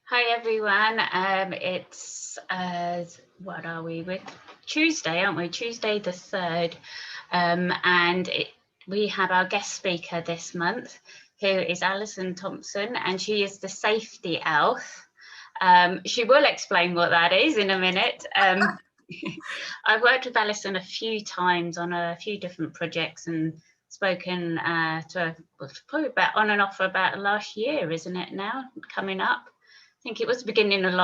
Hi everyone. It's what are we with? Tuesday, aren't we? Tuesday the 3rd. We have our guest speaker this month, who is Alison Thomson, and she is the safety elf. She will explain what that is in a minute. I've worked with Alison a few times on a few different projects and spoken to her probably about on and off for about last year, isn't it now? Coming up. I think it was the beginning of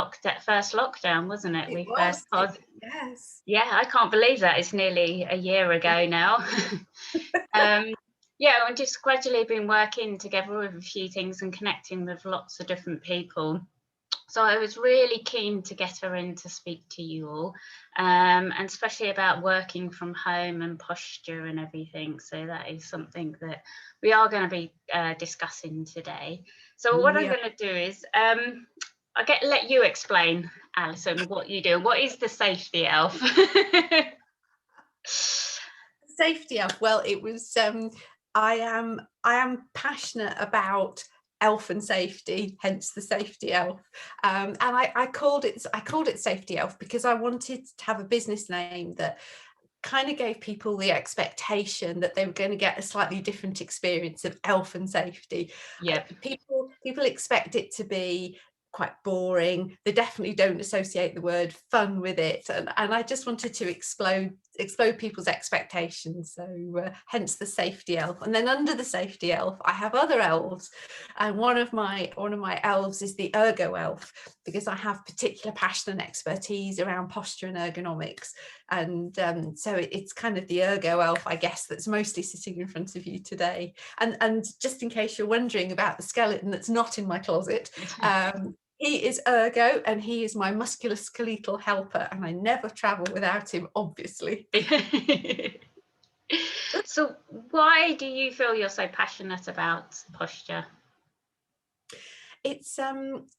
first lockdown, wasn't it? It We was, first pod. yes. Yeah, I can't believe that. It's nearly a year ago now. Yeah, and just gradually been working together with a few things and connecting with lots of different people. So I was really keen to get her in to speak to you all, and especially about working from home and posture and everything. So that is something that we are going to be discussing today. So what I'm We are. going to do is let you explain, Alison, what you do. What is the safety elf? Safety elf. Well, it was. I am passionate about elf and safety, hence the safety elf. And I called it safety elf because I wanted to have a business name that kind of gave people the expectation that they were going to get a slightly different experience of elf and safety. Yep. People expect it to be quite boring. They definitely don't associate the word fun with it, and I just wanted to explode people's expectations. So hence the safety elf. And then under the safety elf I have other elves, and one of my elves is the ergo elf, because I have particular passion and expertise around posture and ergonomics. And so it's kind of the ergo elf, I guess, that's mostly sitting in front of you today. And just in case you're wondering about the skeleton that's not in my closet, he is ergo, and he is my musculoskeletal helper, and I never travel without him, obviously. So why do you feel you're so passionate about posture? It's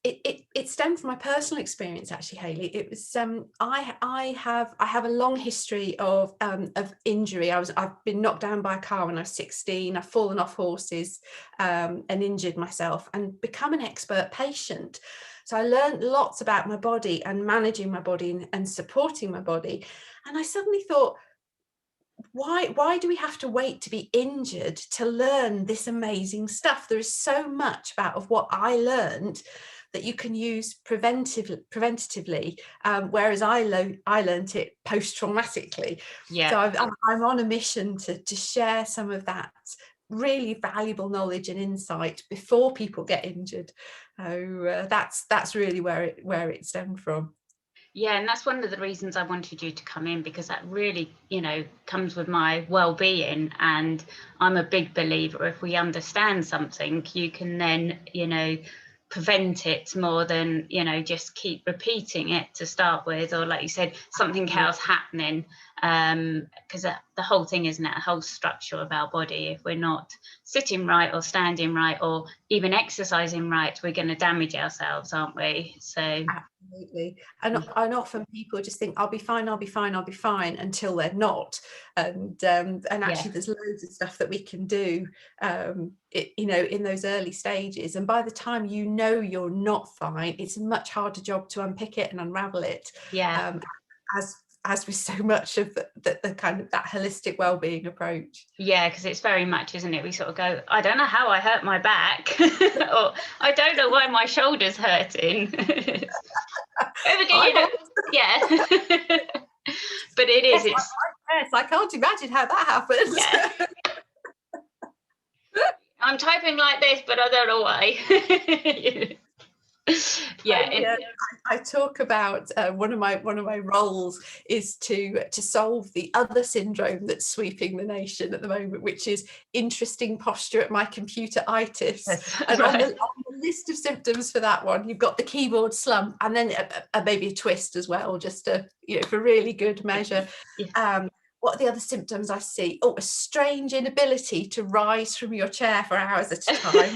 it stemmed from my personal experience, actually, Hayley. It was I have a long history of injury. I've been knocked down by a car when I was 16. I've fallen off horses and injured myself and become an expert patient. So I learned lots about my body and managing my body and supporting my body. And I suddenly thought, why do we have to wait to be injured to learn this amazing stuff? There is so much of what I learned that you can use preventatively, whereas I learned it post-traumatically. Yeah. So I'm on a mission to share some of that really valuable knowledge and insight before people get injured. So that's really where it stemmed from. Yeah, and that's one of the reasons I wanted you to come in, because that really, comes with my well-being. And I'm a big believer, if we understand something, you can then, prevent it more than, just keep repeating it to start with, or like you said, something else happening. Because the whole thing, isn't it, a whole structure of our body, if we're not sitting right or standing right or even exercising right, we're going to damage ourselves, aren't we? So absolutely. And often people just think I'll be fine until they're not. And actually there's loads of stuff that we can do in those early stages, and by the time you're not fine, it's a much harder job to unpick it and unravel it. As with so much of the kind of that holistic well-being approach. Yeah, because it's very much, isn't it? We sort of go, I don't know how I hurt my back, or I don't know why my shoulder's hurting. Yeah. But it is. Yes, I can't imagine how that happens. Yeah. I'm typing like this, but I don't know why. I talk about one of my roles is to solve the other syndrome that's sweeping the nation at the moment, which is interesting posture at my computer-itis. And right. on the list of symptoms for that one, you've got the keyboard slump, and then maybe a twist as well, just for really good measure. Yeah. What are the other symptoms I see? Oh, a strange inability to rise from your chair for hours at a time.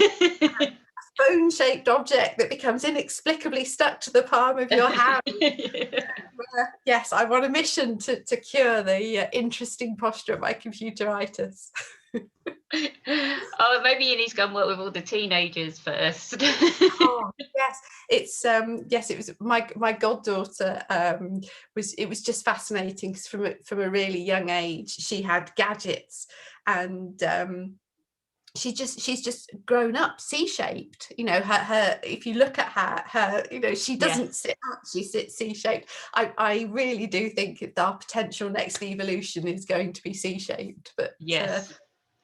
Bone-shaped object that becomes inexplicably stuck to the palm of your hand. Yes, I'm on a mission to cure the interesting posture of my computer-itis. Oh, maybe you need to go and work with all the teenagers first. Oh yes, it's yes, it was my goddaughter. It was just fascinating because from a really young age she had gadgets, and she's just grown up C-shaped. You know, her if you look at her, you know, she doesn't actually sit C-shaped. I really do think that our potential next evolution is going to be C-shaped. But Yes.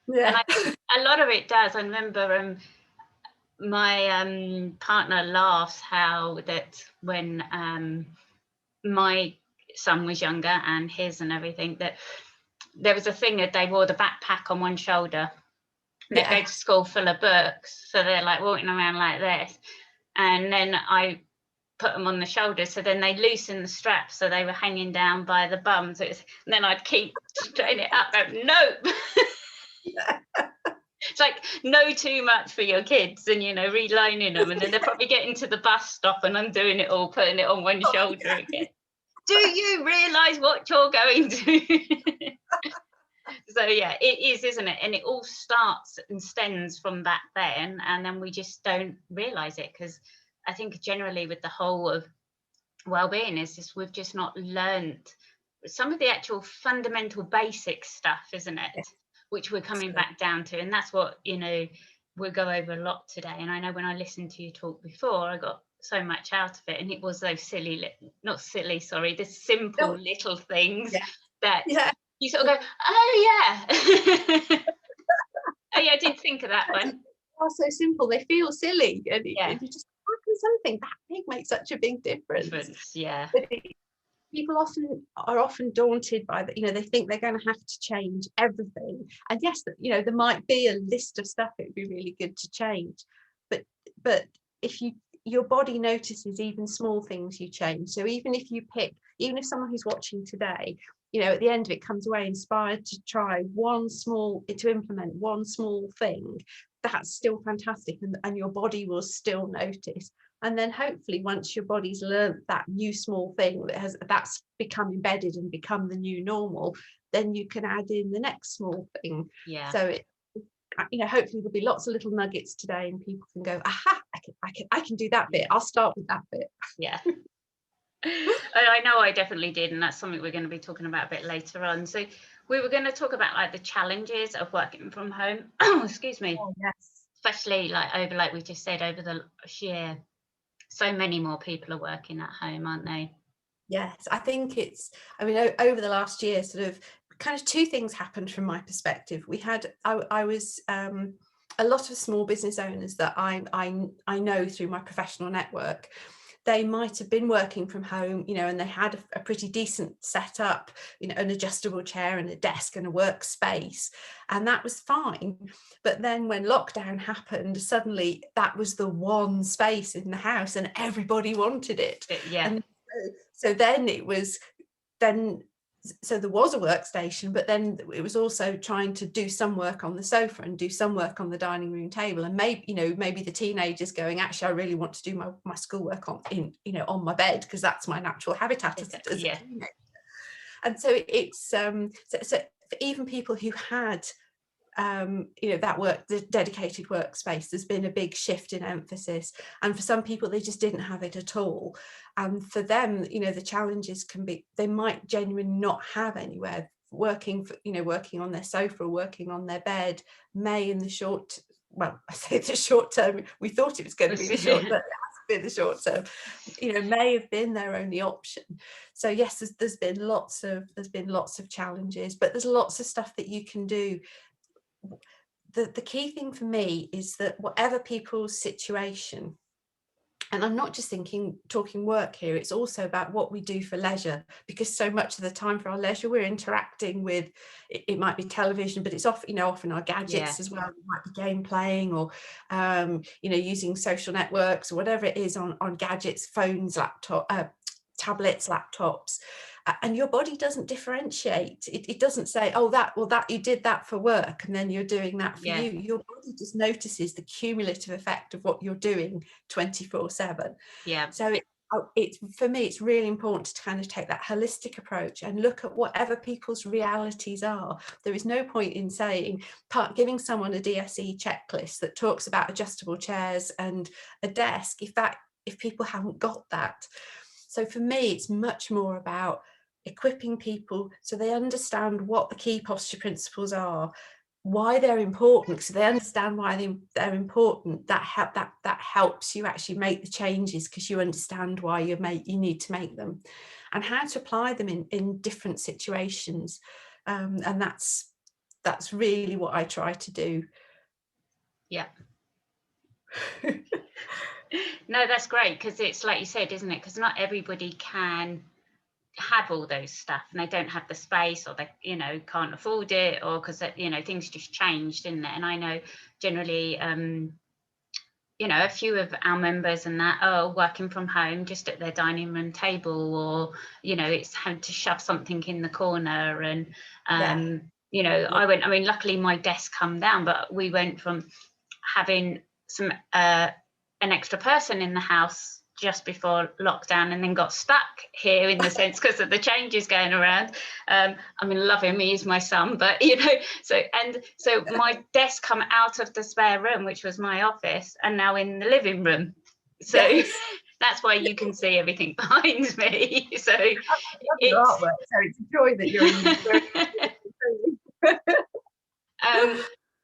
yeah, And I think a lot of it does. I remember my partner laughs how that when my son was younger and his and everything, that there was a thing that they wore the backpack on one shoulder. They go to school full of books, so they're like walking around like this, and then I put them on the shoulders, so then they loosen the straps so they were hanging down by the bums. And then I'd keep straightening it up, nope. It's like, no too much for your kids, and you know, relining them, and then they're probably getting to the bus stop and undoing it all, putting it on one shoulder again. Do you realise what you're going to? So yeah, it is, isn't it? And it all starts and stems from back then, and then we just don't realise it, because I think generally with the whole of well-being is just we've just not learned some of the actual fundamental basic stuff, isn't it? yes, Which we're coming back down to, and that's what, you know, we'll go over a lot today. And I know when I listened to you talk before, I got so much out of it, and it was those not silly, sorry, the simple little things that you sort of go, oh yeah. Oh yeah, I didn't think of that one. Are so simple, they feel silly, and you just, how can something that big make such a big difference? Yeah. But people are often daunted by that. You know, they think they're going to have to change everything, and yes, you know, there might be a list of stuff it would be really good to change, but if your body notices even small things you change. So even if someone who's watching today, you know, at the end of it comes away inspired to implement one small thing, that's still fantastic, and your body will still notice. And then hopefully once your body's learned that new small thing that's become embedded and become the new normal, then you can add in the next small thing. Yeah. So you know, hopefully there'll be lots of little nuggets today, and people can go, aha, I can do that bit. I'll start with that bit. Yeah. I know I definitely did, and that's something we're going to be talking about a bit later on. So we were going to talk about like the challenges of working from home. Excuse me. Oh, yes. Especially like we just said, over the year, so many more people are working at home, aren't they? Yes, I think over the last year, sort of kind of two things happened from my perspective. I was a lot of small business owners that I know through my professional network. They might have been working from home, you know, and they had a pretty decent setup, you know, an adjustable chair and a desk and a workspace, and that was fine. But then when lockdown happened, suddenly that was the one space in the house, and everybody wanted it. Yeah. And so then so there was a workstation, but then it was also trying to do some work on the sofa and do some work on the dining room table, and maybe the teenagers going, actually I really want to do my schoolwork on my bed, because that's my natural habitat as a teenager. And so it's so for even people who had the dedicated workspace, there's been a big shift in emphasis, and for some people they just didn't have it at all. And for them, you know, the challenges can be, they might genuinely not have anywhere. Working on their sofa or working on their bed may, in the short, well, I say the short term, we thought it was going to be the short, but it hasn't been the short term, you know, may have been their only option. So yes, there's been lots of challenges, but there's lots of stuff that you can do. The key thing for me is that whatever people's situation, and I'm not just talking work here, it's also about what we do for leisure, because so much of the time for our leisure we're interacting with, it might be television, but it's often our gadgets as well. It might be game playing, or using social networks or whatever it is on gadgets, phones, tablets, laptops. And your body doesn't differentiate. It doesn't say, oh, that you did that for work and then you're doing that for you. Your body just notices the cumulative effect of what you're doing 24/7. Yeah. So it's, for me, it's really important to kind of take that holistic approach and look at whatever people's realities are. There is no point in saying, giving someone a DSE checklist that talks about adjustable chairs and a desk if people haven't got that. So for me, it's much more about equipping people so they understand what the key posture principles are, why they're important, so they understand why they're important. That helps you actually make the changes, because you understand why you need to make them, and how to apply them in different situations. And that's really what I try to do. Yeah. No, that's great, because it's like you said, isn't it? Because not everybody can have all those stuff, and they don't have the space, or they, you know, can't afford it, or because, you know, things just changed, didn't it? And I know generally, you know, a few of our members and that are working from home just at their dining room table, or, you know, it's had to shove something in the corner. And you know, Yeah. I mean, luckily my desk come down, but we went from having some an extra person in the house just before lockdown, and then got stuck here, in the sense, because of the changes going around. I mean, love him, he's my son, but, you know, so my desk come out of the spare room, which was my office, and now in the living room. So yes. That's why you can see everything behind me. So I love your artwork, so it's a joy that you're in.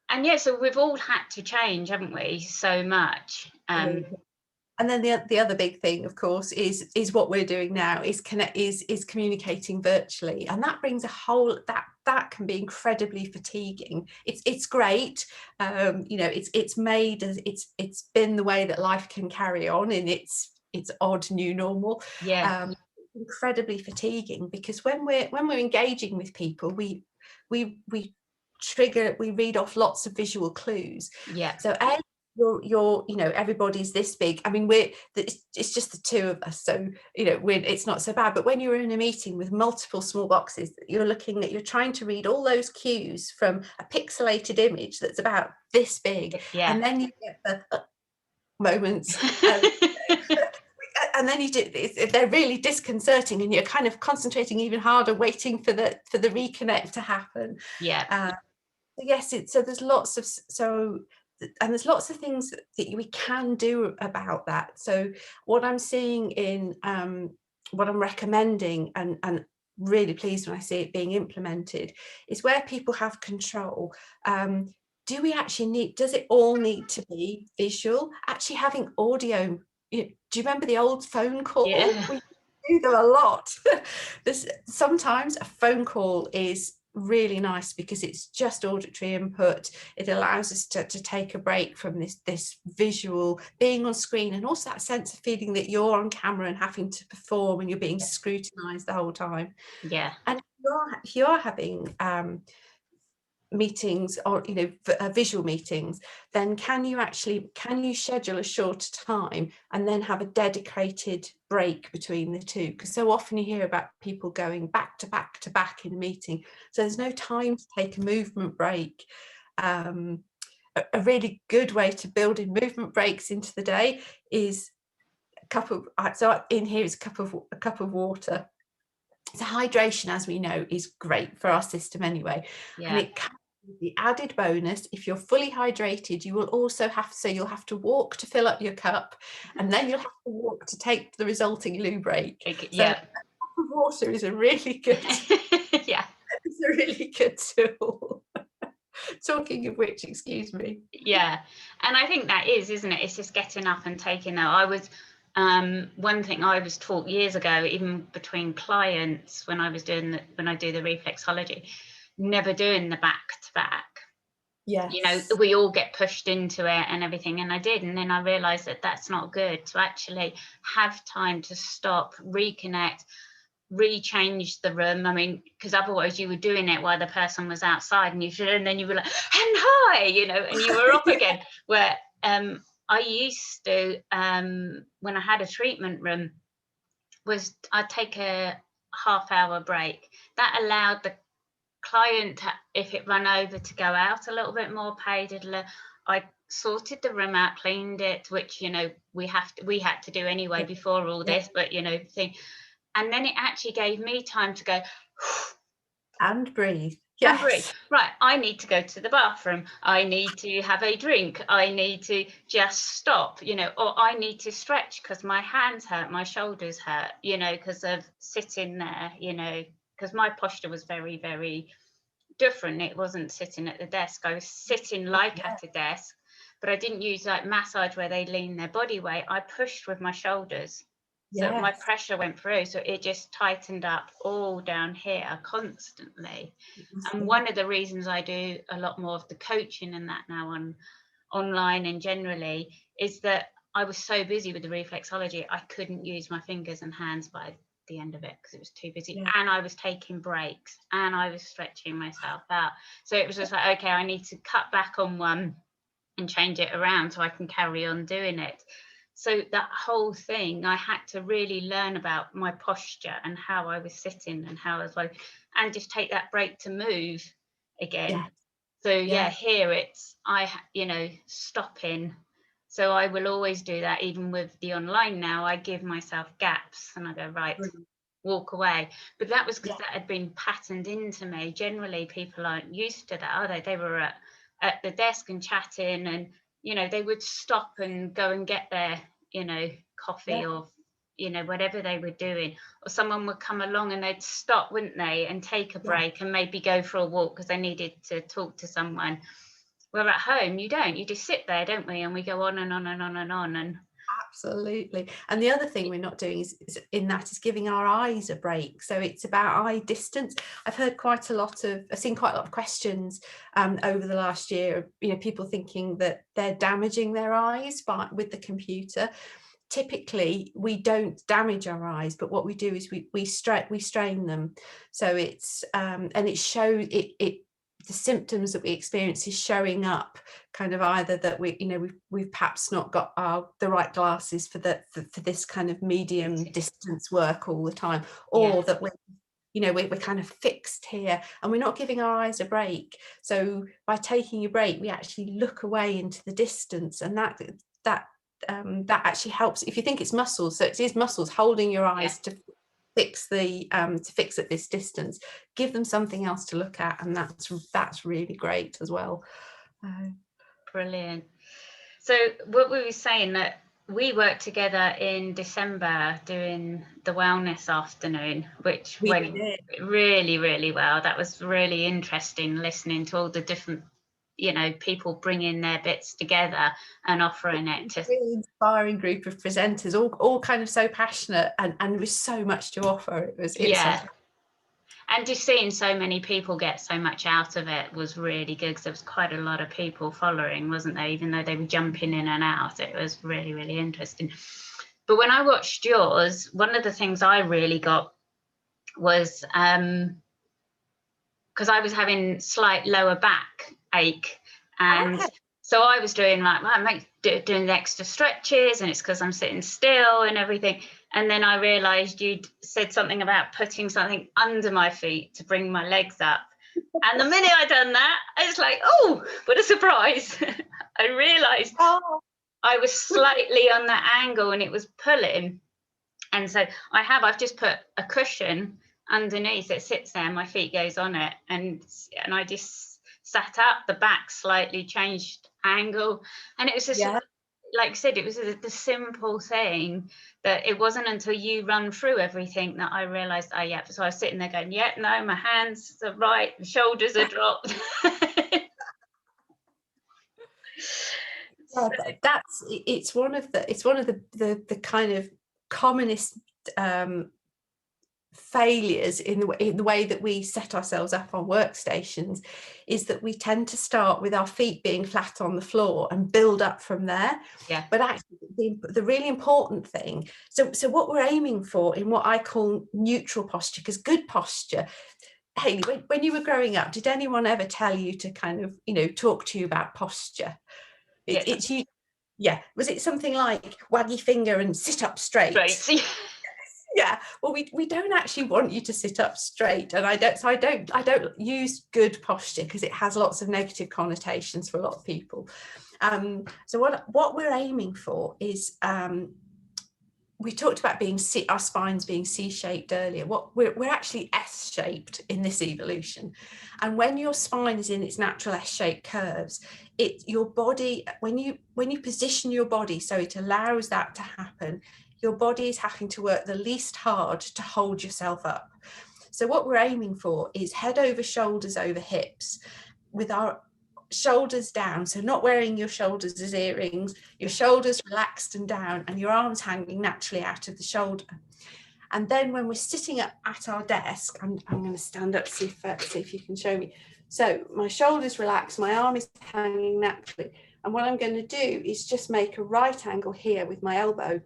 And yeah, so we've all had to change, haven't we, so much. And then the other big thing, of course, is what we're doing now, is communicating virtually, and that brings a whole that can be incredibly fatiguing. It's great, you know, it's made as it's been the way that life can carry on in its odd new normal. Yeah. Incredibly fatiguing, because when we're engaging with people, we read off lots of visual clues. Yeah. So you're you know, everybody's this big. I mean, it's just the two of us, so, you know, it's not so bad. But when you're in a meeting with multiple small boxes, you're trying to read all those cues from a pixelated image that's about this big. Yeah. And then you get the moments and then they're really disconcerting, and you're kind of concentrating even harder, waiting for the reconnect to happen. Yeah. Yes, so there's lots of there's lots of things that we can do about that. So what I'm seeing in what I'm recommending, and really pleased when I see it being implemented, is where people have control. Do we actually does it all need to be visual? Actually having audio. Do you remember the old phone call? Yeah. We do them a lot. Sometimes a phone call is really nice because it's just auditory input. It allows us to take a break from this visual being on screen, and also that sense of feeling that you're on camera and having to perform, and you're being scrutinized the whole time. Yeah. And if you're having meetings, or, you know, visual meetings, then can you schedule a shorter time and then have a dedicated break between the two? Because so often you hear about people going back to back to back in a meeting, so there's no time to take a movement break. A really good way to build in movement breaks into the day is a cup of a cup of water. So hydration, as we know, is great for our system anyway. Yeah. And it can be the added bonus. If you're fully hydrated, you will also you'll have to walk to fill up your cup, and then you'll have to walk to take the resulting loo break. Yeah. So a cup of water is a really good yeah. It's a really good tool. Talking of which, excuse me. Yeah. And I think that isn't it? It's just getting up and taking that. I was one thing I was taught years ago, even between clients, when I do the reflexology, never doing the back to back. Yes. You know, we all get pushed into it and everything, and I did, and then I realized that that's not good, to actually have time to stop, reconnect, rechange the room. I mean, because otherwise you were doing it while the person was outside, and then you were like, and hi, you know, and you were up again. Where I used to, when I had a treatment room, was I'd take a half-hour break. That allowed the client, if it ran over, to go out a little bit more paid. I'd sorted the room out, cleaned it, which, we had to do anyway before all this, but, thing. And then it actually gave me time to go and breathe. and breathe. Yes. Right, I need to go to the bathroom. I need to have a drink. I need to just stop, or I need to stretch because my hands hurt, my shoulders hurt, because of sitting there, because my posture was very, very different. It wasn't sitting at the desk. I was sitting like at a desk, but I didn't use like massage where they lean their body weight. I pushed with my shoulders. So my pressure went through. So it just tightened up all down here constantly. And one of the reasons I do a lot more of the coaching and that now online and generally is that I was so busy with the reflexology, I couldn't use my fingers and hands by the end of it because it was too busy. And I was taking breaks and I was stretching myself out. So it was just like, okay, I need to cut back on one and change it around so I can carry on doing it. So that whole thing, I had to really learn about my posture and how I was sitting and how I was like, and just take that break to move again. So here it's stopping. So I will always do that. Even with the online now, I give myself gaps and I go, right, walk away. But that was because that had been patterned into me. Generally people aren't used to that, are they? They were at the desk and chatting, and they would stop and go and get their coffee or whatever they were doing, or someone would come along and they'd stop, wouldn't they, and take a break and maybe go for a walk because they needed to talk to someone. Where at home you don't, you just sit there, don't we, and we go on and on and on and on. And absolutely. And the other thing we're not doing is giving our eyes a break. So it's about eye distance. I've seen quite a lot of questions over the last year, people thinking that they're damaging their eyes with the computer. Typically we don't damage our eyes, but what we do is we strain them. So it's and it shows the symptoms that we experience is showing up kind of either that we've perhaps not got the right glasses for this kind of medium distance work all the time, or that we're kind of fixed here and we're not giving our eyes a break. So by taking a break, we actually look away into the distance, and that actually helps. If you think it's muscles, so it is muscles holding your eyes to fix at this distance. Give them something else to look at, and that's really great as well. Brilliant. So what we were saying, that we worked together in December doing the wellness afternoon, which went really, really well. That was really interesting, listening to all the different people bringing their bits together and offering it to really inspiring group of presenters, all kind of so passionate and with so much to offer. And just seeing so many people get so much out of it was really good, because there was quite a lot of people following, wasn't there? Even though they were jumping in and out, it was really, really interesting. But when I watched yours, one of the things I really got was because I was having slight lower back ache, and so I was doing doing the extra stretches, and it's because I'm sitting still and everything. And then I realized you'd said something about putting something under my feet to bring my legs up. And the minute I done that, I was like, oh, what a surprise. I realized I was slightly on that angle and it was pulling. And so I've just put a cushion underneath. It sits there, my feet goes on it, and I just sat up, the back slightly changed angle, and it was just like I said, it was the simple thing that it wasn't until you run through everything that I realized, so I was sitting there going, no, my hands are right, the shoulders are dropped. It's one of the kind of commonest failures in the way that we set ourselves up on workstations, is that we tend to start with our feet being flat on the floor and build up from there. But actually the really important thing, so what we're aiming for in what I call neutral posture, because good posture, Hayley, when you were growing up, did anyone ever tell you to kind of talk to you about posture? It's you. Was it something like waggy finger and sit up straight? Well, we don't actually want you to sit up straight, and I don't use good posture because it has lots of negative connotations for a lot of people. So what we're aiming for is, we talked about our spines being C-shaped earlier. What we're actually S-shaped in this evolution, and when your spine is in its natural S-shaped curves, your body, when you position your body so it allows that to happen, your body is having to work the least hard to hold yourself up. So what we're aiming for is head over shoulders over hips, with our shoulders down, so not wearing your shoulders as earrings, your shoulders relaxed and down, and your arms hanging naturally out of the shoulder. And then when we're sitting up at our desk, I'm going to stand up, see if you can show me. So my shoulders relaxed, my arm is hanging naturally, and what I'm going to do is just make a right angle here with my elbow,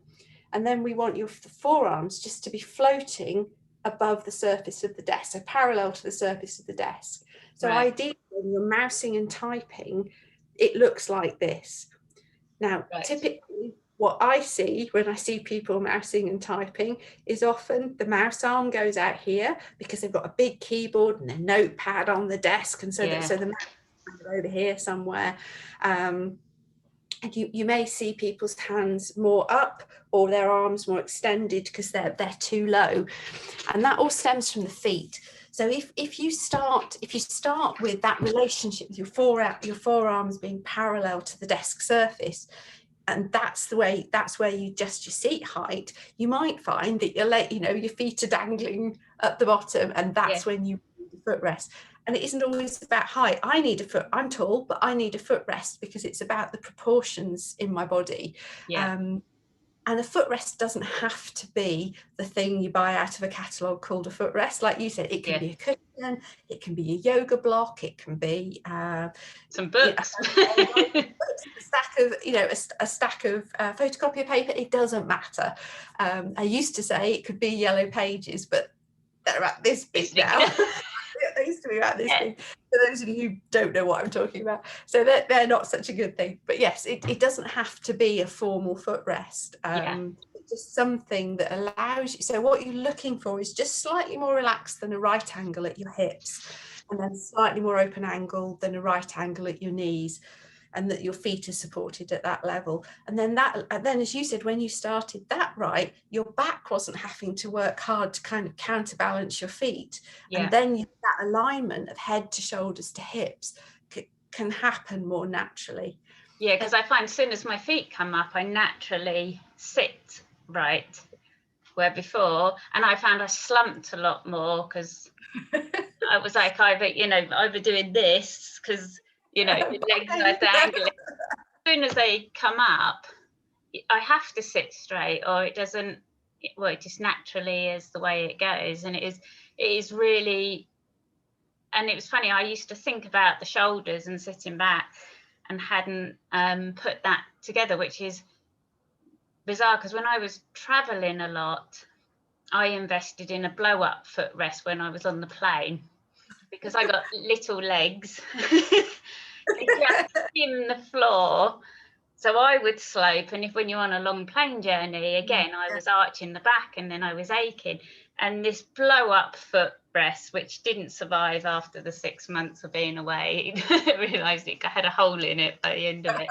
and then we want your forearms just to be floating above the surface of the desk, so parallel to the surface of the desk. So right. Ideally, when you're mousing and typing, it looks like this. Now, right. Typically, what I see when I see people mousing and typing is often the mouse arm goes out here because they've got a big keyboard and a notepad on the desk, and so the mouse is over here somewhere. And you may see people's hands more up or their arms more extended because they're too low, and that all stems from the feet. So if you start with that relationship with your forearms being parallel to the desk surface, and that's where you adjust your seat height, you might find that your feet are dangling at the bottom, and that's when you need a footrest. And it isn't always about height. I'm tall, but I need a footrest because it's about the proportions in my body. And a footrest doesn't have to be the thing you buy out of a catalogue called a footrest. Like you said, it can be a cushion, it can be a yoga block, it can be some books, a stack of photocopier paper. It doesn't matter. I used to say it could be yellow pages, but they're at this big now. They used to be about this big. For those of you who don't know what I'm talking about, so they're not such a good thing. But yes, it doesn't have to be a formal footrest. It's just something that allows you. So what you're looking for is just slightly more relaxed than a right angle at your hips, and then slightly more open angle than a right angle at your knees, and that your feet are supported at that level. And then as you said, when you started that right, your back wasn't having to work hard to kind of counterbalance your feet. And then that alignment of head to shoulders to hips can happen more naturally. Yeah, because I find as soon as my feet come up, I naturally sit right, where before, and I found I slumped a lot more because I was like either doing this because the legs are dangling. As soon as they come up, I have to sit straight, or it doesn't. Well, it just naturally is the way it goes, and it is really. And it was funny. I used to think about the shoulders and sitting back, and hadn't put that together, which is bizarre because when I was traveling a lot, I invested in a blow-up footrest when I was on the plane because I got little legs. They just skim the floor, so I would slope, and when you're on a long plane journey, again, I was arching the back and then I was aching. And this blow-up footrest, which didn't survive after the 6 months of being away, I realised it had a hole in it by the end of it,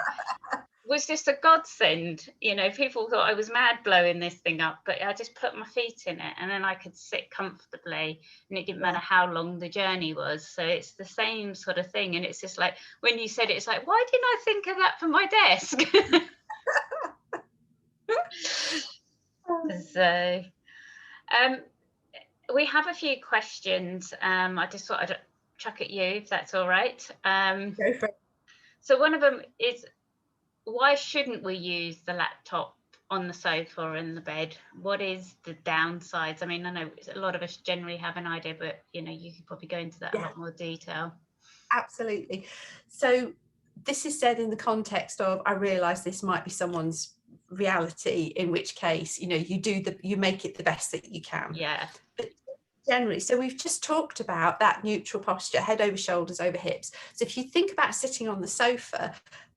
was just a godsend. People thought I was mad blowing this thing up, but I just put my feet in it and then I could sit comfortably, and it didn't matter how long the journey was. So it's the same sort of thing. And it's just like, when you said it, it's like, why didn't I think of that for my desk? So we have a few questions. I just thought I'd chuck at you, if that's all right. Go for it. So one of them is, why shouldn't we use the laptop on the sofa or in the bed? What is the downsides? I mean, I know a lot of us generally have an idea, but you could probably go into that a lot more detail. Absolutely. So this is said in the context of, I realise this might be someone's reality, in which case you make it the best that you can. But generally, so we've just talked about that neutral posture, head over shoulders over hips. So if you think about sitting on the sofa,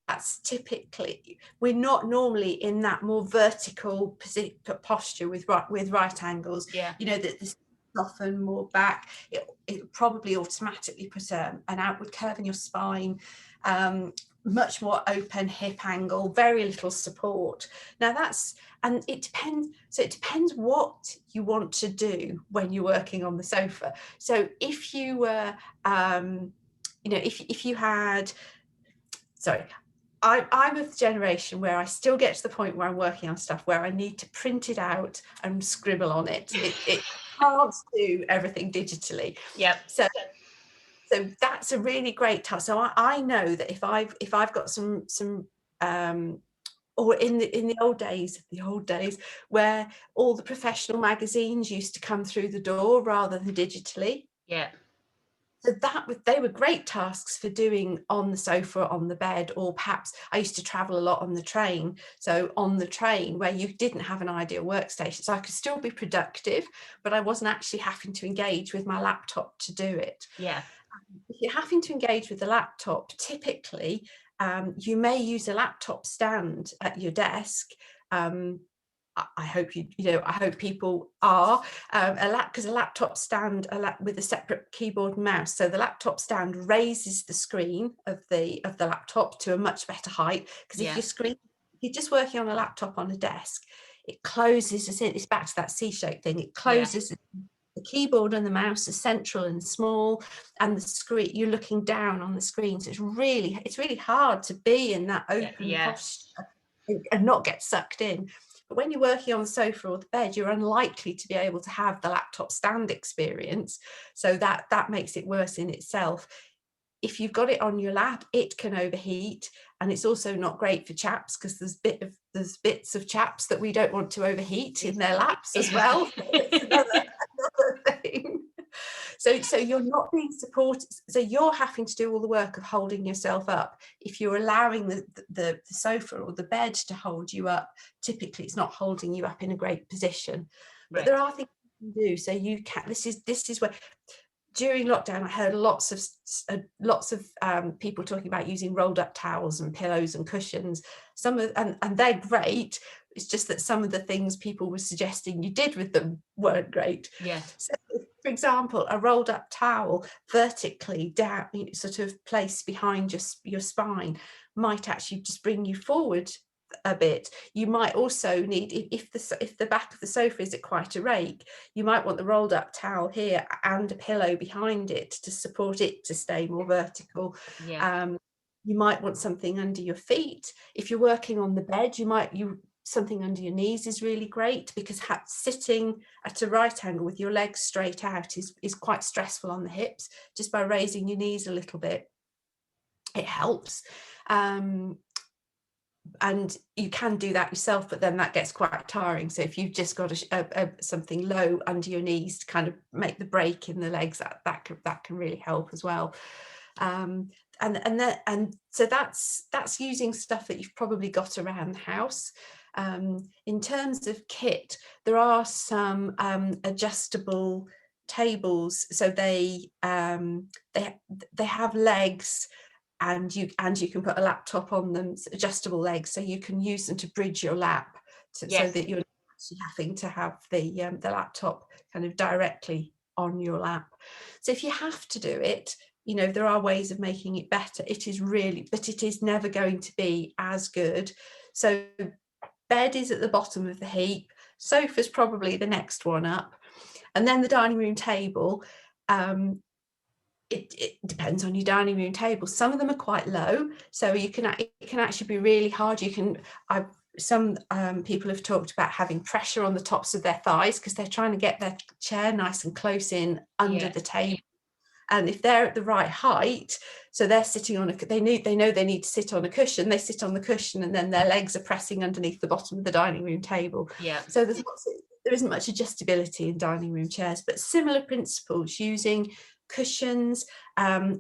that's typically, we're not normally in that more vertical posture with right angles. That this often more back, it probably automatically put an outward curve in your spine. much more open hip angle, very little support. Now and it depends. So it depends what you want to do when you're working on the sofa. So if you were, if you had, sorry, I'm of the generation where I still get to the point where I'm working on stuff where I need to print it out and scribble on it. It can't do everything digitally. Yep. So that's a really great task. So I know that if I've got some or in the old days where all the professional magazines used to come through the door rather than digitally. Yeah. So they were great tasks for doing on the sofa, on the bed, or perhaps I used to travel a lot on the train. So on the train where you didn't have an ideal workstation, so I could still be productive, but I wasn't actually having to engage with my laptop to do it. Yeah. If you're having to engage with the laptop, typically you may use a laptop stand at your desk. I hope I hope people are because a laptop stand with a separate keyboard and mouse. So the laptop stand raises the screen of the laptop to a much better height. Because if you're just working on a laptop on a desk, it closes. It's back to that C-shaped thing. It closes. The keyboard and the mouse are central and small, and the screen, you're looking down on the screen. So it's really hard to be in that open posture and not get sucked in. But when you're working on the sofa or the bed, you're unlikely to be able to have the laptop stand experience. So that makes it worse in itself. If you've got it on your lap, it can overheat, and it's also not great for chaps because there's bits of chaps that we don't want to overheat in their laps as well. It's another thing. So you're not being supported. So you're having to do all the work of holding yourself up. If you're allowing the sofa or the bed to hold you up, typically it's not holding you up in a great position. But there are things you can do. So you can. This is where. During lockdown, I heard lots of people talking about using rolled up towels and pillows and cushions. And they're great. It's just that some of the things people were suggesting you did with them weren't great. Yeah. So, for example, a rolled up towel vertically down, sort of placed behind your spine, might actually just bring you forward a bit. You might also need, if the back of the sofa is at quite a rake, you might want the rolled up towel here and a pillow behind it to support it to stay more vertical. You might want something under your feet. If you're working on the bed, something under your knees is really great, because sitting at a right angle with your legs straight out is quite stressful on the hips. Just by raising your knees a little bit, it helps. And you can do that yourself, but then that gets quite tiring. So if you've just got something low under your knees to kind of make the break in the legs, that can really help as well. And so that's using stuff that you've probably got around the house. In terms of kit, there are some adjustable tables, so they have legs, and you can put a laptop on them, adjustable legs, so you can use them to bridge your lap, so that you're not actually having to have the laptop kind of directly on your lap. So if you have to do it, there are ways of making it better. It is never going to be as good. So bed is at the bottom of the heap, sofa's probably the next one up, and then the dining room table. It depends on your dining room table. Some of them are quite low, so it can actually be really hard. Some people have talked about having pressure on the tops of their thighs because they're trying to get their chair nice and close in under the table. And if they're at the right height, so they're sitting on they know they need to sit on a cushion, they sit on the cushion, and then their legs are pressing underneath the bottom of the dining room table. So there isn't much adjustability in dining room chairs, but similar principles, using cushions,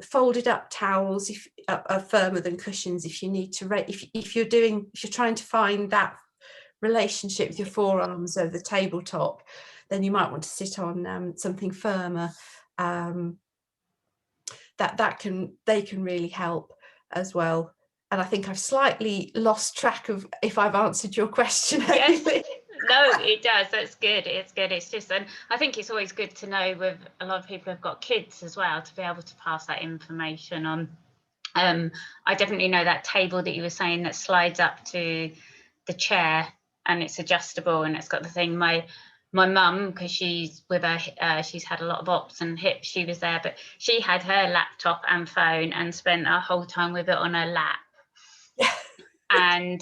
folded up towels are firmer than cushions if you need to. If you're trying to find that relationship with your forearms over the tabletop, then you might want to sit on something firmer. They can really help as well. And I think I've slightly lost track of if I've answered your question. Yes. No, it does. That's good. It's good. It's just, and I think it's always good to know with a lot of people who've got kids as well, to be able to pass that information on. I definitely know that table that you were saying that slides up to the chair and it's adjustable and it's got the thing. My mum, because she's with her, she's had a lot of ops and hips, she was there, but she had her laptop and phone and spent her whole time with it on her lap. And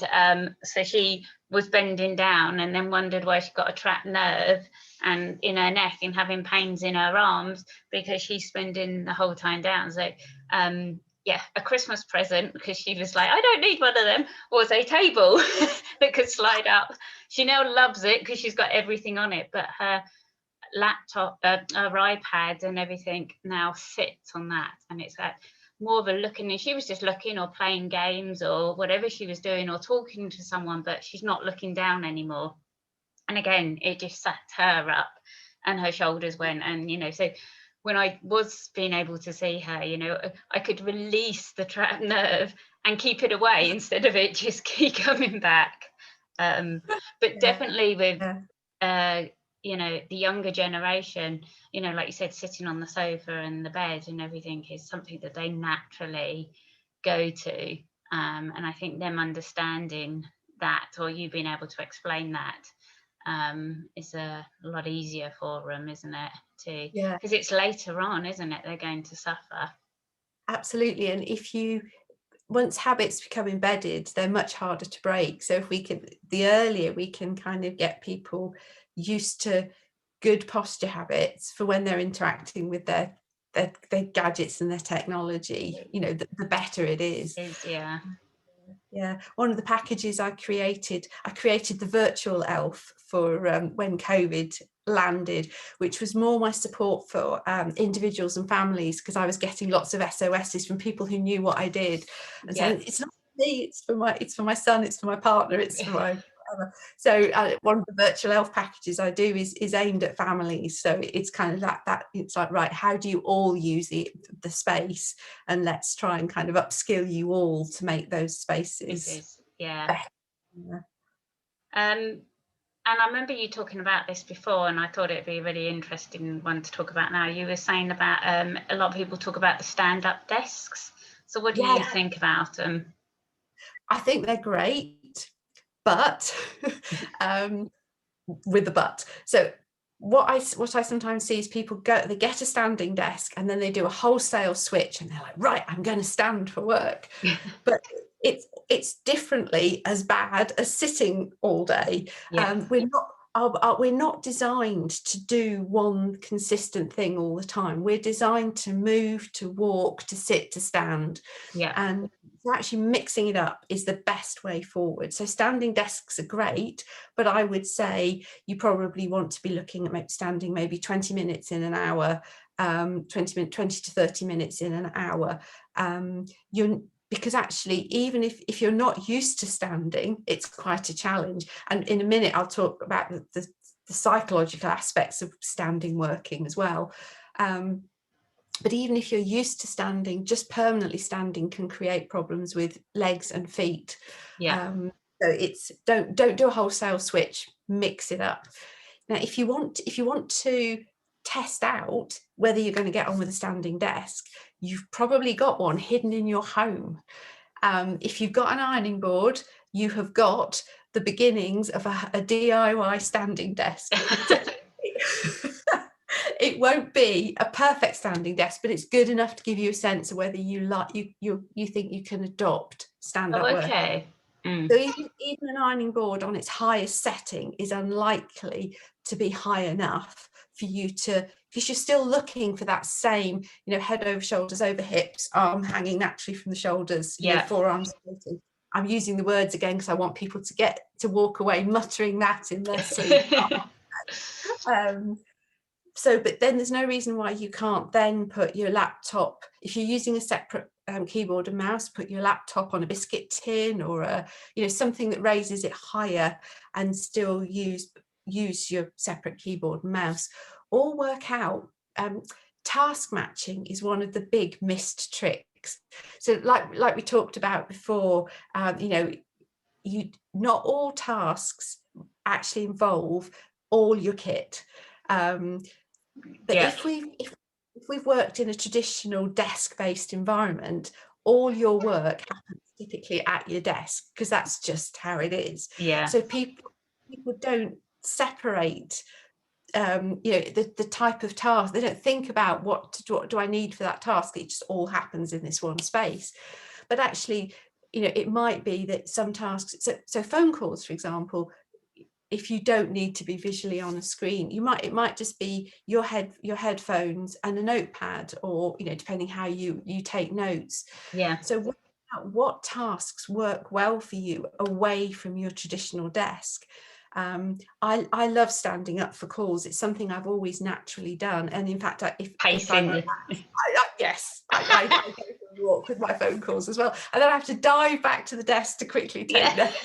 so she was bending down and then wondered why she got a trapped nerve and in her neck and having pains in her arms because she's spending the whole time down. So yeah, a Christmas present, because she was like, I don't need one of them, was a table that could slide up. She now loves it because she's got everything on it, but her laptop, her iPad and everything now sits on that, and it's like more of a looking, and she was just looking or playing games or whatever she was doing or talking to someone, but she's not looking down anymore. And again, it just sat her up and her shoulders went, and you know, so when I was being able to see her, you know, I could release the trapped nerve and keep it away instead of it just keep coming back. But definitely with you know, the younger generation, you know, like you said, sitting on the sofa and the bed and everything is something that they naturally go to. And I think them understanding that, or you being able to explain that, is a lot easier for them, isn't it? Because it's later on, isn't it? They're going to suffer. Absolutely. And once habits become embedded, they're much harder to break. So if we can, the earlier we can kind of get people used to good posture habits for when they're interacting with their gadgets and their technology, you know, the better it is. Yeah, one of the packages I created the virtual elf for when COVID landed, which was more my support for individuals and families, because I was getting lots of SOSs from people who knew what I did and saying, it's not for me, it's for my son, it's for my partner, it's for my whatever. So one of the virtual elf packages I do is aimed at families. So it's kind of that it's like, right, how do you all use the space, and let's try and kind of upskill you all to make those spaces better. And I remember you talking about this before, and I thought it'd be a really interesting one to talk about now. You were saying about a lot of people talk about the stand-up desks. So what do you think about them? I think they're great, but with the but. So what I sometimes see is people they get a standing desk and then they do a wholesale switch and they're like, right, I'm going to stand for work. But it's differently as bad as sitting all day. We're not designed to do one consistent thing all the time. We're designed to move, to walk, to sit, to stand. And actually mixing it up is the best way forward. So standing desks are great, but I would say you probably want to be looking at standing maybe 20 minutes in an hour, 20 to 30 minutes in an hour. Because actually, even if you're not used to standing, it's quite a challenge. And in a minute, I'll talk about the psychological aspects of standing working as well. But even if you're used to standing, just permanently standing can create problems with legs and feet. So it's don't do a wholesale switch, mix it up. Now, if you want to test out whether you're going to get on with a standing desk, you've probably got one hidden in your home. If you've got an ironing board, you have got the beginnings of a DIY standing desk. It won't be a perfect standing desk, but it's good enough to give you a sense of whether you think you can adopt stand-up work. So even an ironing board on its highest setting is unlikely to be high enough for you to, because you're still looking for that same, you know, head over shoulders over hips, arm hanging naturally from the shoulders, you know, forearms floating. I'm using the words again because I want people to walk away muttering that in their sleep. But then there's no reason why you can't then put your laptop, if you're using a separate keyboard and mouse, put your laptop on a biscuit tin or something that raises it higher, and still use your separate keyboard and mouse. Or work out. Task matching is one of the big missed tricks. So like we talked about before, not all tasks actually involve all your kit. But if we've worked in a traditional desk-based environment, all your work happens typically at your desk, because that's just how it is. Yeah. So people don't separate the type of task. They don't think about what do I need for that task. It just all happens in this one space. But actually, it might be that some tasks, so phone calls, for example, if you don't need to be visually on a screen, it might just be your headphones and a notepad, or depending how you take notes. Yeah. So work out what tasks work well for you away from your traditional desk. I love standing up for calls. It's something I've always naturally done, and in fact, if I'm yes, I go for a walk with my phone calls as well, and then I have to dive back to the desk to quickly take notes.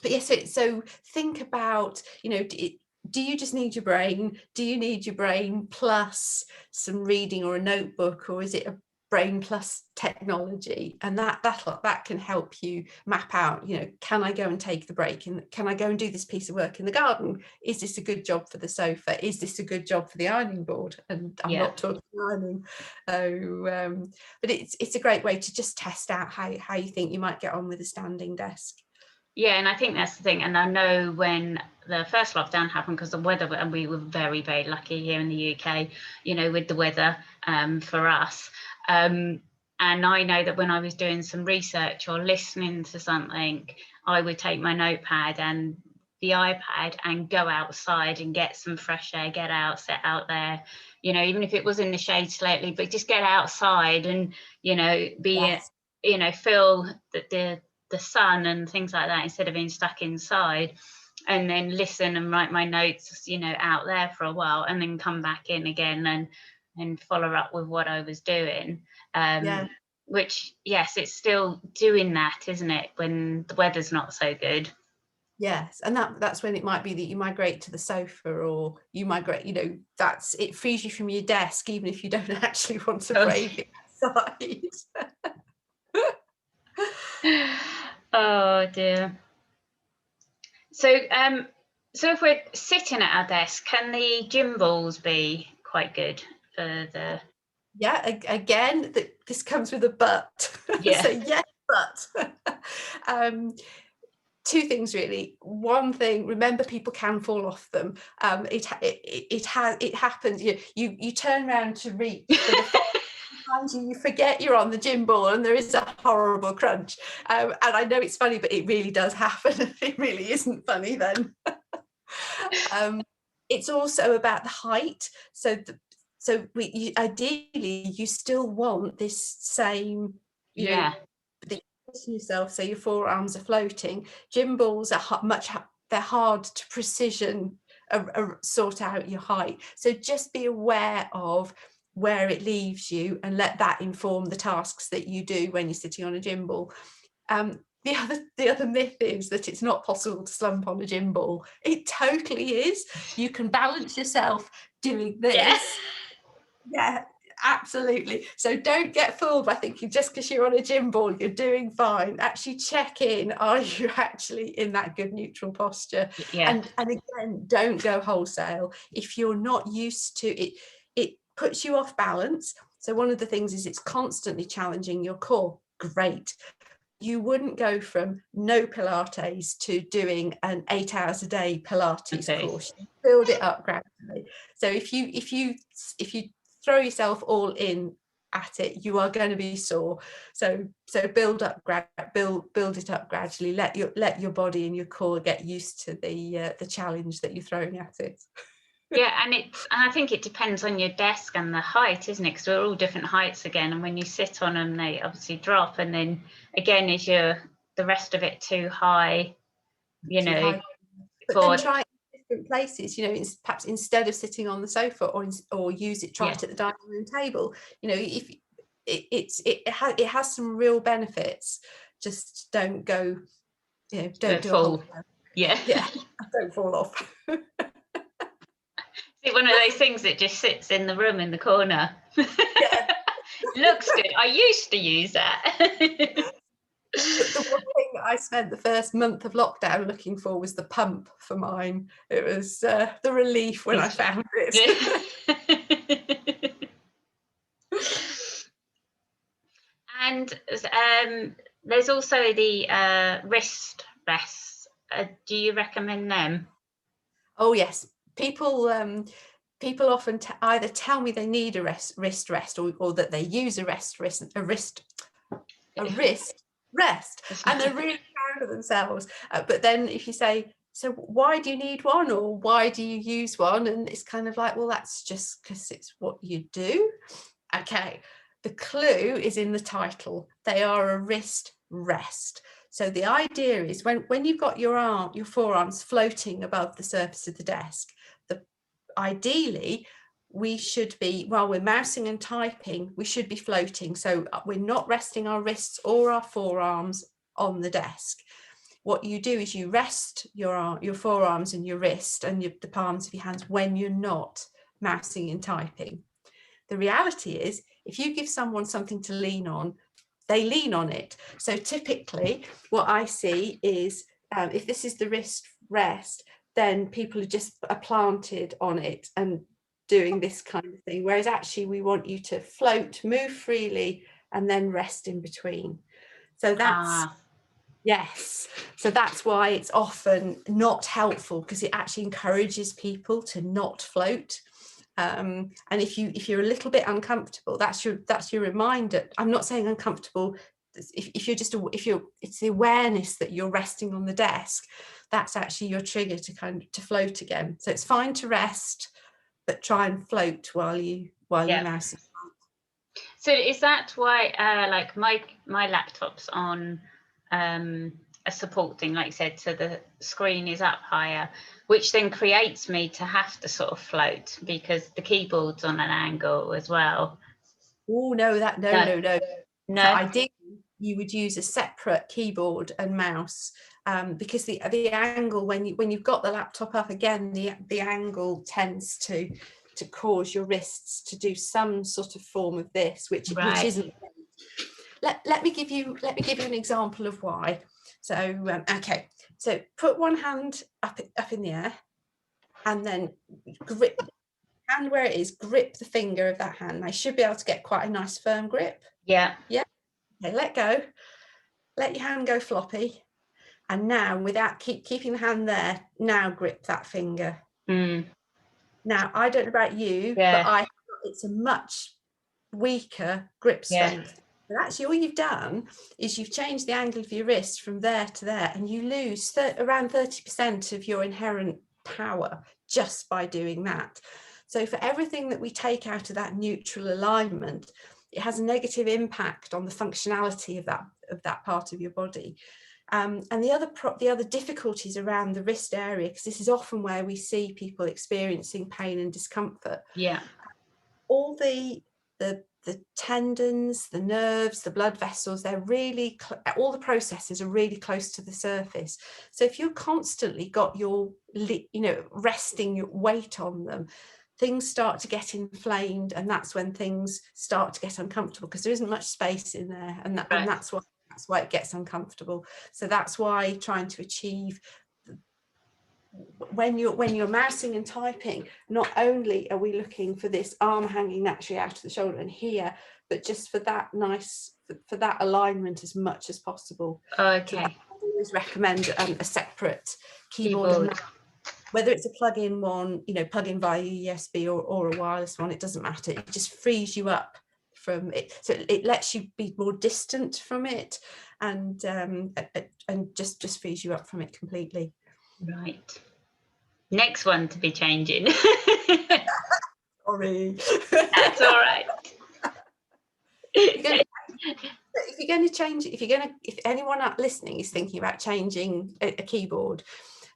But yes, so think about, do you just need your brain? Do you need your brain plus some reading or a notebook, or is it a brain plus technology? And that can help you map out, can I go and take the break, and can I go and do this piece of work in the garden? Is this a good job for the sofa? Is this a good job for the ironing board? And I'm not talking ironing. But it's a great way to just test out how you think you might get on with a standing desk. Yeah, and I think that's the thing. And I know when the first lockdown happened, because the weather, and we were very, very lucky here in the UK, with the weather for us. And I know that when I was doing some research or listening to something, I would take my notepad and the iPad and go outside and get some fresh air, get out, sit out there, even if it was in the shade slightly, but just get outside and, be, feel that the sun and things like that, instead of being stuck inside, and then listen and write my notes, out there for a while, and then come back in again and follow up with what I was doing. Which, yes, it's still doing that, isn't it, when the weather's not so good? Yes, and that's when it might be that you migrate to the sofa, or you migrate, it frees you from your desk, even if you don't actually want to brave it outside. Oh dear. So if we're sitting at our desk, can the gym balls be quite good for the? Yeah, again, this comes with a but. Yeah. So yes, but two things really. One thing, remember, people can fall off them. It happens. You turn around to reach for the you forget you're on the gym ball, and there is a horrible crunch. And I know it's funny, but it really does happen. It really isn't funny then. It's also about the height. So ideally you still want this same, yourself, so your forearms are floating. Gym balls are they're hard to precision sort out your height. So just be aware of where it leaves you, and let that inform the tasks that you do when you're sitting on a gym ball. The other myth is that it's not possible to slump on a gym ball. It totally is. You can balance yourself doing this. Yeah, absolutely. So don't get fooled by thinking just because you're on a gym ball you're doing fine. Actually check in, are you actually in that good neutral posture? And again, don't go wholesale. If you're not used to it, it puts you off balance. So one of the things is it's constantly challenging your core. Great. You wouldn't go from no Pilates to doing an 8 hours a day Pilates course. You build it up gradually. So if you throw yourself all in at it, you are going to be sore. So build it up gradually. Let your body and your core get used to the challenge that you're throwing at it. Yeah, and I think it depends on your desk and the height, isn't it? Because we're all different heights again, and when you sit on them, they obviously drop. And then again, is the rest of it too high? But then try it in different places. Perhaps instead of sitting on the sofa, or try it at the dining room table. If it has some real benefits. Just don't go. Don't do a whole. Yeah. Don't fall off. One of those things that just sits in the room in the corner. Looks good. I used to use that. The one thing that I spent the first month of lockdown looking for was the pump for mine. It was the relief when I found it. And there's also the wrist rests. Do you recommend them? Oh yes, people often either tell me they need a wrist rest, or that they use a wrist rest, and they're really proud of themselves. But then if you say, so why do you need one, or why do you use one? And it's kind of like, well, that's just because it's what you do. Okay, the clue is in the title. They are a wrist rest. So the idea is when you've got your forearms floating above the surface of the desk, ideally we should be, while we're mousing and typing, we should be floating. So we're not resting our wrists or our forearms on the desk. What you do is you rest your forearms and your wrist and the palms of your hands when you're not mousing and typing. The reality is, if you give someone something to lean on, they lean on it. So typically what I see is, if this is the wrist rest, then people are planted on it and doing this kind of thing. Whereas actually we want you to float, move freely, and then rest in between. So that's, yes. So that's why it's often not helpful, because it actually encourages people to not float. And if you're a little bit uncomfortable, that's your reminder. I'm not saying uncomfortable. If it's the awareness that you're resting on the desk, that's actually your trigger to float again. So it's fine to rest, but try and float while you mouse. So is that why like my laptop's on a support thing, like you said, so the screen is up higher, which then creates me to have to sort of float because the keyboard's on an angle as well? Oh no, no. No. So ideally you would use a separate keyboard and mouse, because the angle, when you've got the laptop up, again, the angle tends to cause your wrists to do some sort of form of this, which isn't. Let me give you an example of why. So okay, so put one hand up in the air, and then grip hand where it is, grip the finger of that hand. I should be able to get quite a nice firm grip. Yeah. Okay, let go, let your hand go floppy, and now, without keeping the hand there, now grip that finger. Now, I don't know about you, but it's a much weaker grip strength. But actually all you've done is you've changed the angle of your wrist from there to there, and you lose around 30% of your inherent power just by doing that. So for everything that we take out of that neutral alignment, it has a negative impact on the functionality of that part of your body. And the other difficulties around the wrist area, because this is often where we see people experiencing pain and discomfort. All the tendons, the nerves, the blood vessels, they're really, all the processes are really close to the surface. So if you've constantly got your, resting your weight on them, things start to get inflamed, and that's when things start to get uncomfortable, because there isn't much space in there, and that's why it gets uncomfortable. So that's why trying to achieve, when you're mousing and typing, not only are we looking for this arm hanging naturally out of the shoulder and here, but just for that alignment as much as possible. Okay. So I always recommend a separate keyboard. Whether it's a plug-in one, plug-in via USB or a wireless one, it doesn't matter. It just frees you up from it, so it lets you be more distant from it, and just frees you up from it completely. Right. Next one to be changing. Sorry. That's all right. If anyone listening is thinking about changing a keyboard,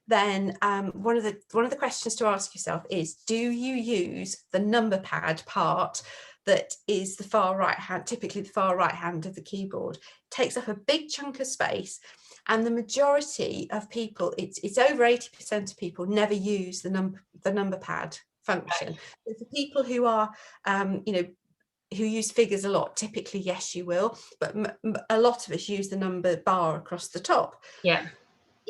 then one of the questions to ask yourself is, do you use the number pad part that is the far right hand, typically the far right hand of the keyboard? It takes up a big chunk of space, and the majority of people, it's over 80% of people never use the number pad function. So for people who are who use figures a lot, typically yes you will, but a lot of us use the number bar across the top.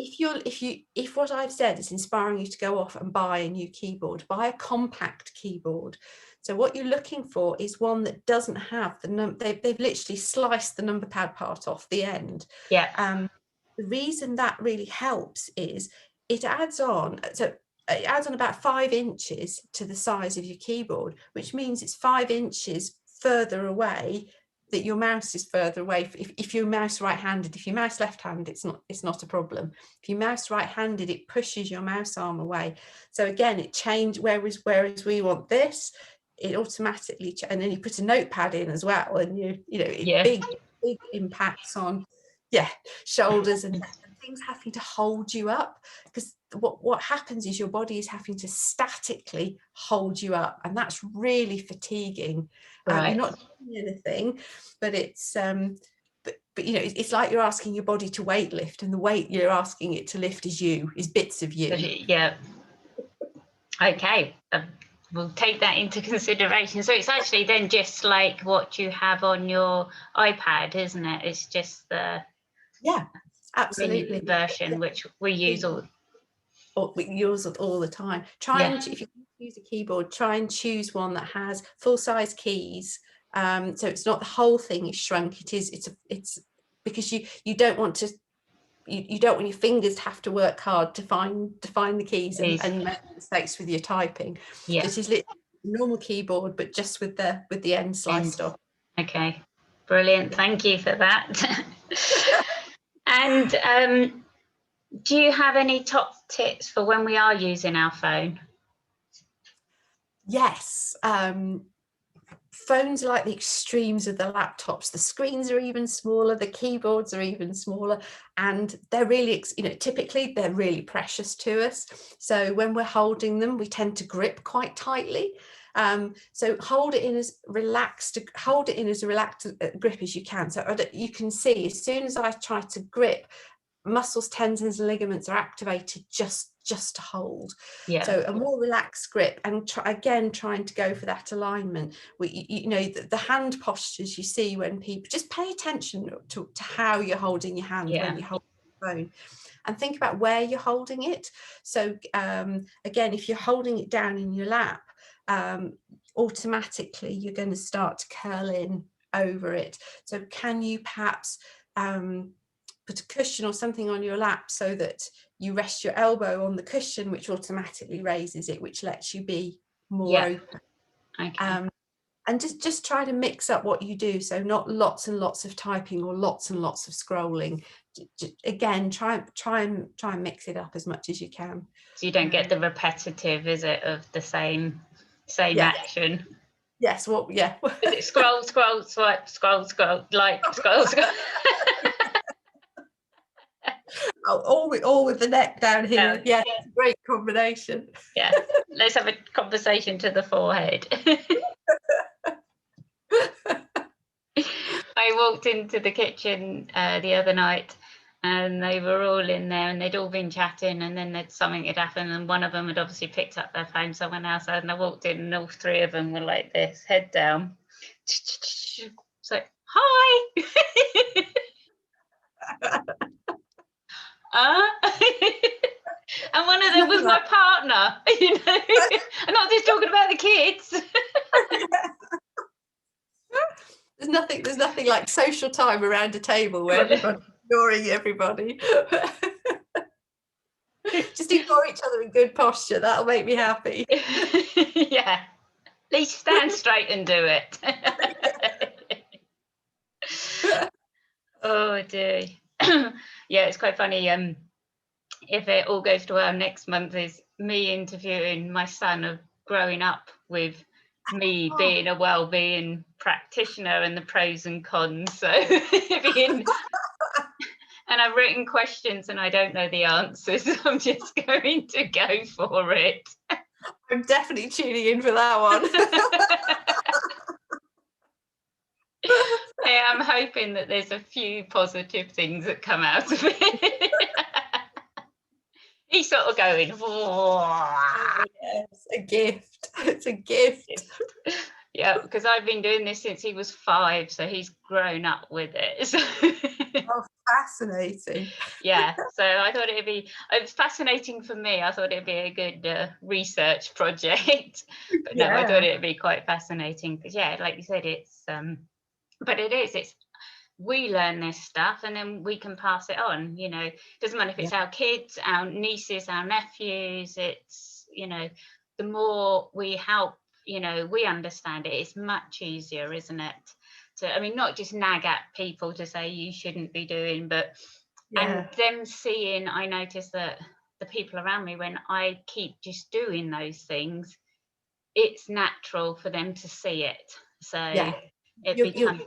if what I've said is inspiring you to go off and buy a new keyboard, buy a compact keyboard. So what you're looking for is one that doesn't have they've literally sliced the number pad part off the end. Yeah. The reason that really helps is it adds on about 5 inches to the size of your keyboard, which means it's 5 inches further away, that your mouse is further away. If you're mouse right-handed, if you mouse left-handed, it's not a problem. If you mouse right-handed, it pushes your mouse arm away. So again, it changed, whereas we want this, it automatically, and then you put a notepad in as well, and big impacts on shoulders and things having to hold you up, because what happens is your body is having to statically hold you up, and that's really fatiguing. Right. You're not doing anything, but it's but it's like you're asking your body to weight lift, and the weight you're asking it to lift is bits of you. Yeah. Okay. We'll take that into consideration. So it's actually then just like what you have on your iPad, isn't it? It's just the absolutely version, which we use we use it all the time. If you use a keyboard, try and choose one that has full-size keys. So it's not the whole thing is shrunk. It's because you don't want your fingers to have to work hard to find the keys and make mistakes with your typing. Yeah. This is literally a normal keyboard, but just with the end sliced off. Okay, brilliant. Thank you for that. And do you have any top tips for when we are using our phone? Yes. Phones are like the extremes of the laptops. The screens are even smaller, the keyboards are even smaller, and they're really, typically they're really precious to us. So when we're holding them, we tend to grip quite tightly. So hold it in as relaxed a grip as you can. So you can see, as soon as I try to grip, muscles, tendons, and ligaments are activated just to hold. Yeah. So a more relaxed grip, and trying to go for that alignment. The hand postures you see when people, just pay attention to how you're holding your hand when you hold the phone, and think about where you're holding it. So again, if you're holding it down in your lap, automatically you're going to start to curl in over it. So can you perhaps put a cushion or something on your lap so that you rest your elbow on the cushion, which automatically raises it, which lets you be more open. Okay. And just try to mix up what you do. So not lots and lots of typing or lots and lots of scrolling. Again, try and mix it up as much as you can. So you don't get the repetitive, is it, of the same action? Yes. Well, yeah. Is it scroll, swipe, scroll, like scroll. all with the neck down here. Yeah, it's a great combination. Yeah, let's have a conversation to the forehead. I walked into the kitchen the other night, and they were all in there, and they'd all been chatting, and then something had happened, and one of them had obviously picked up their phone, someone else had, and I walked in, and all three of them were like this, head down. It's like, hi. And one of them was my partner, I'm not just talking about the kids. There's nothing like social time around a table where everybody's ignoring everybody. Just ignore each other in good posture. That'll make me happy. Yeah, at least stand straight and do it. Oh dear. Yeah, it's quite funny. If it all goes to well, next month is me interviewing my son of growing up with me being a well-being practitioner and the pros and cons. So and I've written questions and I don't know the answers. So I'm just going to go for it. I'm definitely tuning in for that one. I am hoping that there's a few positive things that come out of it. He's sort of going, oh, yes, a gift. It's a gift. Yeah, because I've been doing this since he was 5, so he's grown up with it. So. Oh, Fascinating. Yeah, so I thought it's fascinating for me. I thought it'd be a good research project. But no, I thought Yeah. it'd be quite fascinating because, yeah, like you said, but it's we learn this stuff and then we can pass it on. Doesn't matter if it's our kids, our nieces, our nephews. It's, the more we help, we understand it, it's much easier, isn't it? Not just nag at people to say you shouldn't be doing, but and them seeing, I notice that the people around me, when I keep just doing those things, it's natural for them to see it. So it becomes.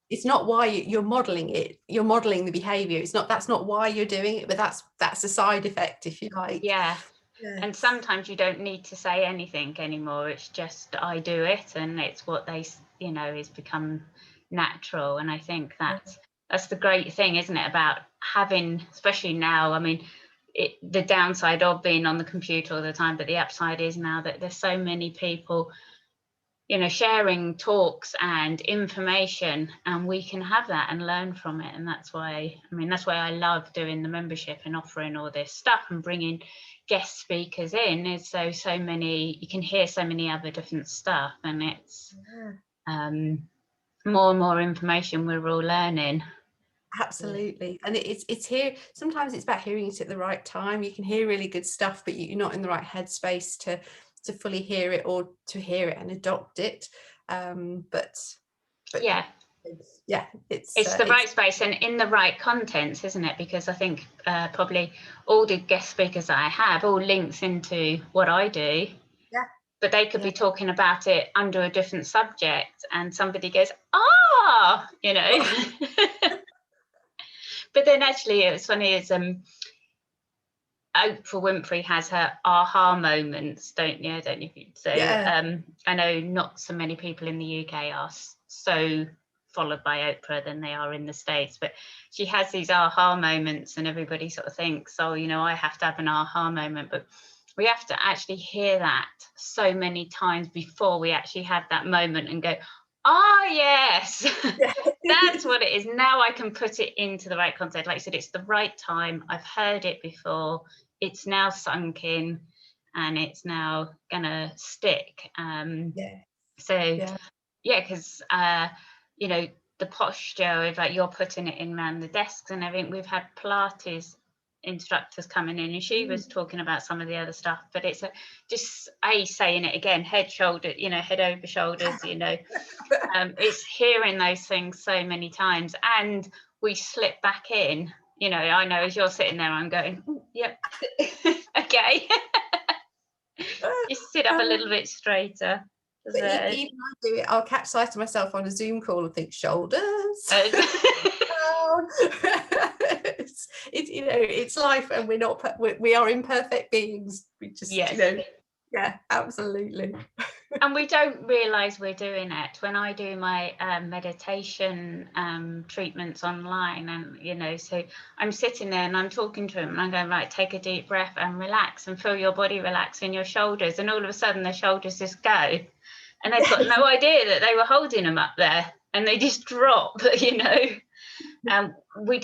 It's not why you're modeling it. You're modeling the behavior. That's not why you're doing it, but that's a side effect, if you like. Yeah. And sometimes you don't need to say anything anymore. It's just I do it, and it's what they, is become natural. And I think that's the great thing, isn't it, about having, especially now. The downside of being on the computer all the time, but the upside is now that there's so many people, sharing talks and information, and we can have that and learn from it. And that's why I love doing the membership and offering all this stuff and bringing guest speakers in, is so many, you can hear so many other different stuff, and it's more and more information we're all learning. Absolutely. And it's here, sometimes it's about hearing it at the right time. You can hear really good stuff, but you're not in the right headspace to fully hear it, or to hear it and adopt it. But yeah, it's the right space and in the right contents, isn't it? Because I think probably all the guest speakers that I have all links into what I do. But they could be talking about it under a different subject, and somebody goes, But then actually, it's funny, is Oprah Winfrey has her aha moments, don't you? So I know not so many people in the UK are so followed by Oprah than they are in the States, but she has these aha moments, and everybody sort of thinks, I have to have an aha moment, but we have to actually hear that so many times before we actually have that moment and go, yes, that's what it is. Now I can put it into the right context. Like I said, it's the right time. I've heard it before. It's now sunk in, and it's now gonna stick. Because the posture of, like, you're putting it in around the desks and everything. We've had Pilates instructors coming in, and she was talking about some of the other stuff, but it's just saying it again, head over shoulders, it's hearing those things so many times, and we slip back in. I know as you're sitting there, I'm going, yep. Okay. Just sit up a little bit straighter. But even I do it, I'll catch sight of myself on a Zoom call and think, shoulders. It's life, and we are imperfect beings. We just, absolutely. And we don't realise we're doing it. When I do my meditation treatments online, and so I'm sitting there and I'm talking to them, and I'm going, right, take a deep breath and relax and feel your body relax in your shoulders, and all of a sudden their shoulders just go, and they've got no idea that they were holding them up there, and they just drop. We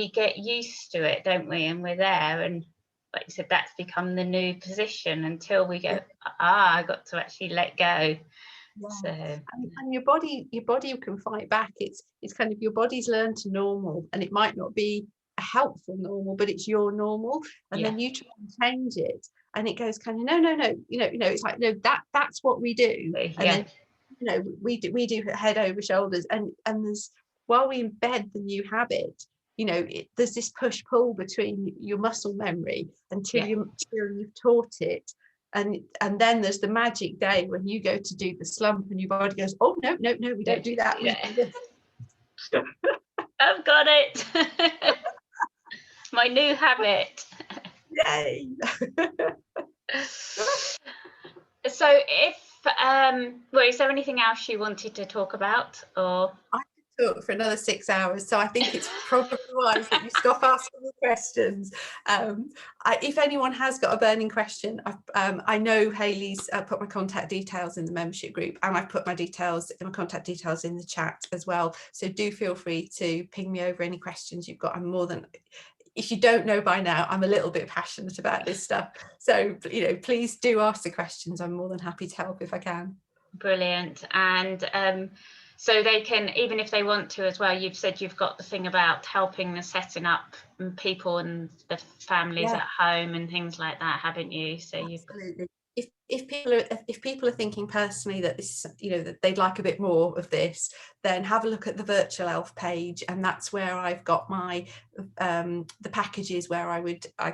get used to it, don't we? And we're there, and like you said, that's become the new position until we go, I got to actually let go. So and your body can fight back. It's kind of, your body's learned to normal, and it might not be a helpful normal, but it's your normal, and then you try and change it, and it goes kind of no, it's like, no, that's what we do. And then we do head over shoulders, and there's, while we embed the new habit, there's this push-pull between your muscle memory until you've taught it, and then there's the magic day when you go to do the slump and your body goes, oh no, we don't do that. I've got it. My new habit. Yay. So if is there anything else you wanted to talk about, or? I could talk for another 6 hours, so I think it's probably wise that you stop asking the questions. If anyone has got a burning question, I know Hayley's put my contact details in the membership group, and I've put my contact details in the chat as well. So do feel free to ping me over any questions you've got. I'm more than, if you don't know by now, I'm a little bit passionate about this stuff. So, please do ask the questions. I'm more than happy to help if I can. Brilliant. And so they can, even if they want to as well, you've said you've got the thing about helping the setting up people and the families at home and things like that, haven't you? So absolutely. If people are thinking personally that this, that they'd like a bit more of this, then have a look at the virtual elf page, and that's where I've got my the packages where I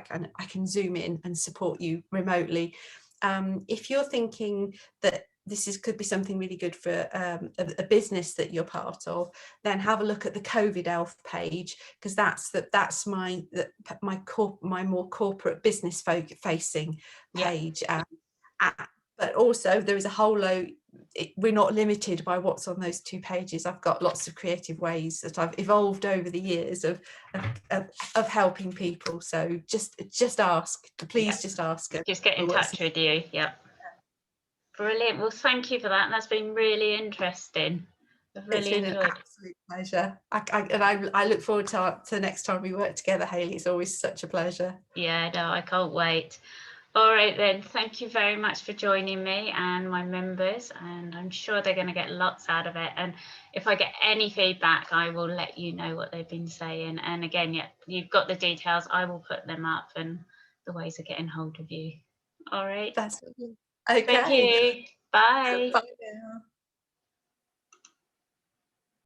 can zoom in and support you remotely. If you're thinking that could be something really good for a business that you're part of, then have a look at the COVID Elf page, because that's my more corporate business facing page. But also there is a whole load. We're not limited by what's on those 2 pages. I've got lots of creative ways that I've evolved over the years of helping people. So just ask, please. Just ask. Just get in touch with you. Yep. Brilliant. Well, thank you for that. That's been really interesting. I've really enjoyed. An absolute pleasure. I look forward to the next time we work together, Hayley. It's always such a pleasure. Yeah, no, I can't wait. All right then, thank you very much for joining me and my members, and I'm sure they're going to get lots out of it. And if I get any feedback, I will let you know what they've been saying. And again, you've got the details. I will put them up and the ways of getting hold of you. All right. That's okay. Thank you. Bye. Bye.